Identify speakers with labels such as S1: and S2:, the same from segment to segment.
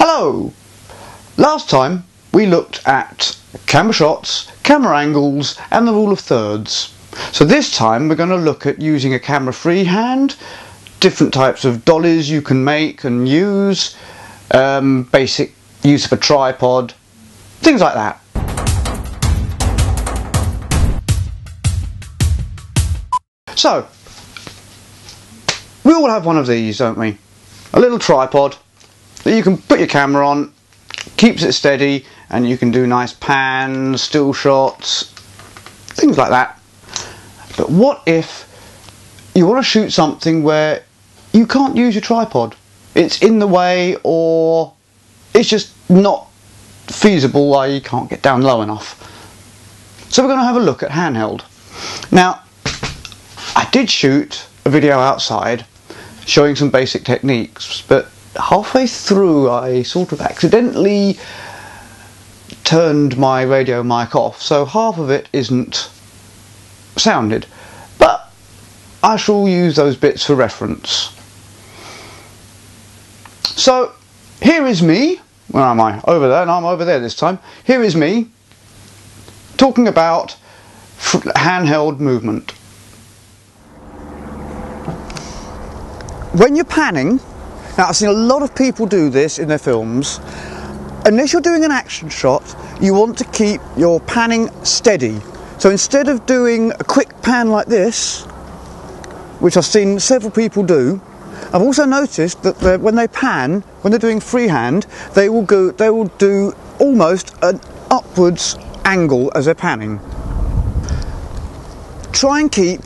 S1: Hello! Last time we looked at camera shots, camera angles and the rule of thirds. So this time we're going to look at using a camera freehand, different types of dollies you can make and use, basic use of a tripod, things like that. So, we all have one of these, don't we? A little tripod that you can put your camera on, keeps it steady, and you can do nice pans, still shots, things like that. But what if you want to shoot something where you can't use your tripod? It's in the way, or it's just not feasible, or you can't get down low enough. So we're going to have a look at handheld. Now, I did shoot a video outside showing some basic techniques, but halfway through I sort of accidentally turned my radio mic off, so half of it isn't sounded, but I shall use those bits for reference. So here is me, where am I? Over there, and I'm over there this time. Here is me talking about handheld movement. When you're panning, now I've seen a lot of people do this in their films, unless you're doing an action shot, you want to keep your panning steady. So instead of doing a quick pan like this, which I've seen several people do, I've also noticed that when they pan, when they're doing freehand, they will do almost an upwards angle as they're panning. Try and keep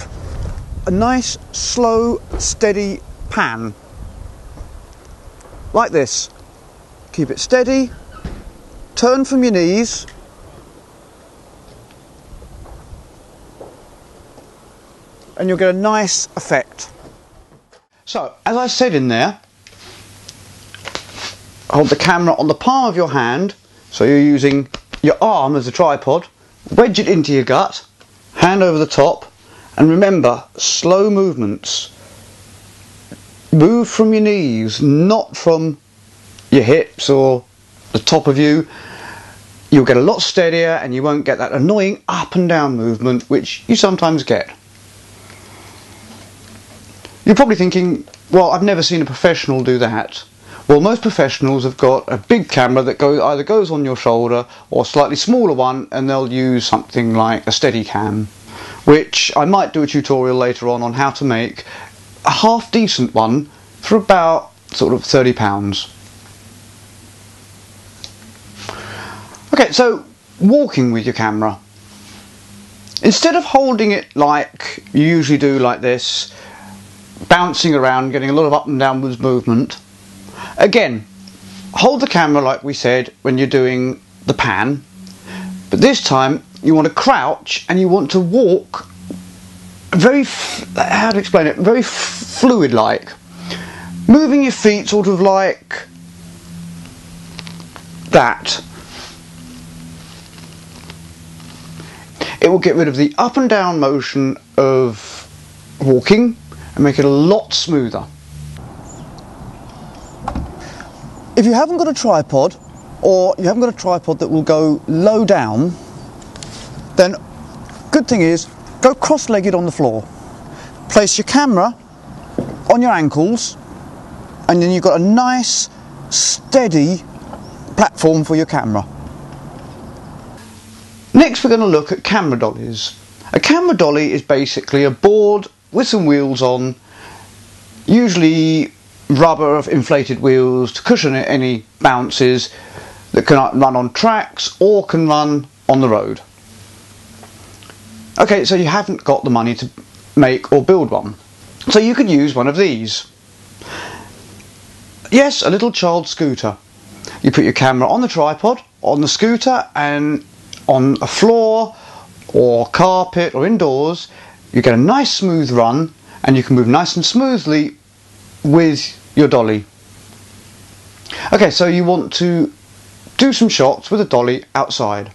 S1: a nice, slow, steady pan like this. Keep it steady, turn from your knees, and you'll get a nice effect. So, as I said in there, hold the camera on the palm of your hand, so you're using your arm as a tripod, wedge it into your gut, hand over the top, and remember, slow movements. Move from your knees, not from your hips or the top of you. You'll get a lot steadier and you won't get that annoying up and down movement which you sometimes get. You're probably thinking, well, I've never seen a professional do that. Well, most professionals have got a big camera that either goes on your shoulder or a slightly smaller one, and they'll use something like a Steadicam, which I might do a tutorial later on how to make a half decent one for about sort of £30. Okay, so walking with your camera. Instead of holding it like you usually do, like this, bouncing around, getting a lot of up and downwards movement, again, hold the camera like we said when you're doing the pan, but this time you want to crouch and you want to walk very, how to explain it, very fluid like, moving your feet sort of like that. It will get rid of the up and down motion of walking and make it a lot smoother. If you haven't got a tripod, or you haven't got a tripod that will go low down, then good thing is go cross-legged on the floor. Place your camera on your ankles, and then you've got a nice, steady platform for your camera. Next we're going to look at camera dollies. A camera dolly is basically a board with some wheels on, usually rubber inflated wheels to cushion any bounces, that can run on tracks or can run on the road. Okay, so you haven't got the money to make or build one, so you could use one of these. Yes, a little child scooter. You put your camera on the tripod, on the scooter, and on a floor or carpet or indoors, you get a nice smooth run and you can move nice and smoothly with your dolly. Okay, so you want to do some shots with a dolly outside,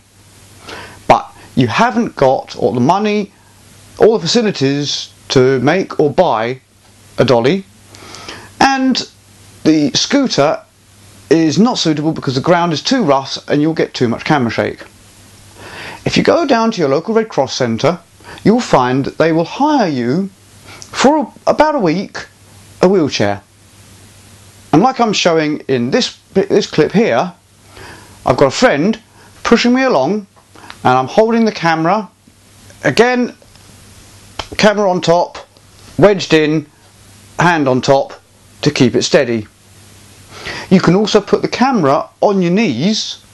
S1: but you haven't got all the money, all the facilities to make or buy a dolly, and the scooter is not suitable because the ground is too rough and you'll get too much camera shake. If you go down to your local Red Cross centre, you'll find that they will hire you for about a week a wheelchair. And like I'm showing in this clip here, I've got a friend pushing me along and I'm holding the camera, again, camera on top, wedged in, hand on top to keep it steady. You can also put the camera on your knees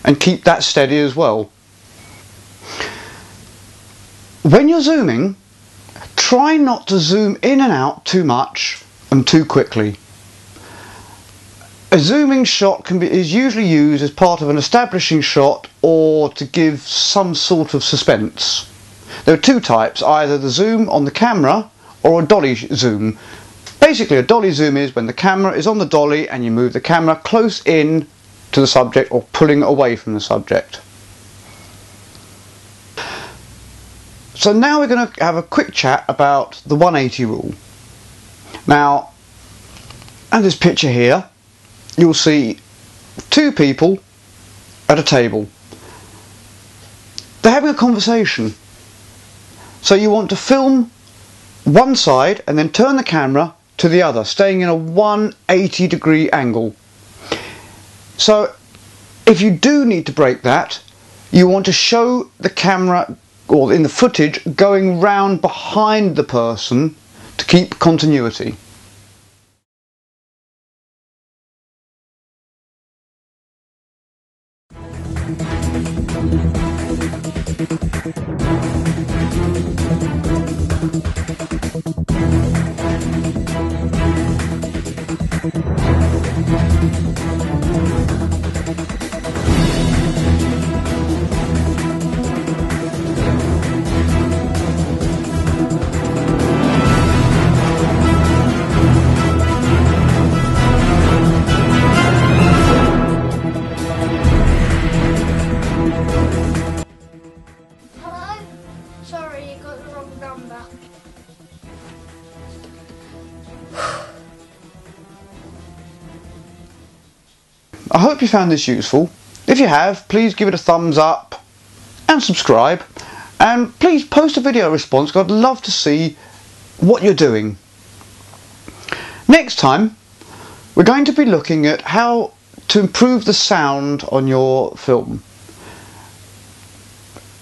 S1: and keep that steady as well. When you're zooming, try not to zoom in and out too much and too quickly. A zooming shot is usually used as part of an establishing shot or to give some sort of suspense. There are two types, either the zoom on the camera or a dolly zoom. Basically, a dolly zoom is when the camera is on the dolly and you move the camera close in to the subject or pulling it away from the subject. So now we're going to have a quick chat about the 180 rule. Now, in this picture here, you'll see two people at a table. They're having a conversation. So you want to film one side and then turn the camera to the other, staying in a 180-degree angle. So if you do need to break that, you want to show the camera, or in the footage, going round behind the person to keep continuity.
S2: Sorry, you got the wrong number.
S1: I hope you found this useful. If you have, please give it a thumbs up and subscribe, and please post a video response because I'd love to see what you're doing. Next time we're going to be looking at how to improve the sound on your film.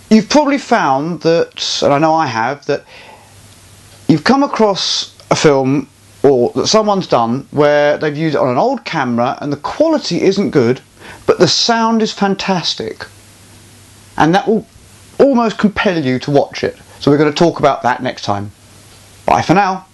S1: You've probably found that, and I know I have, that you've come across a film or that someone's done where they've used it on an old camera and the quality isn't good, but the sound is fantastic. And that will almost compel you to watch it. So we're going to talk about that next time. Bye for now.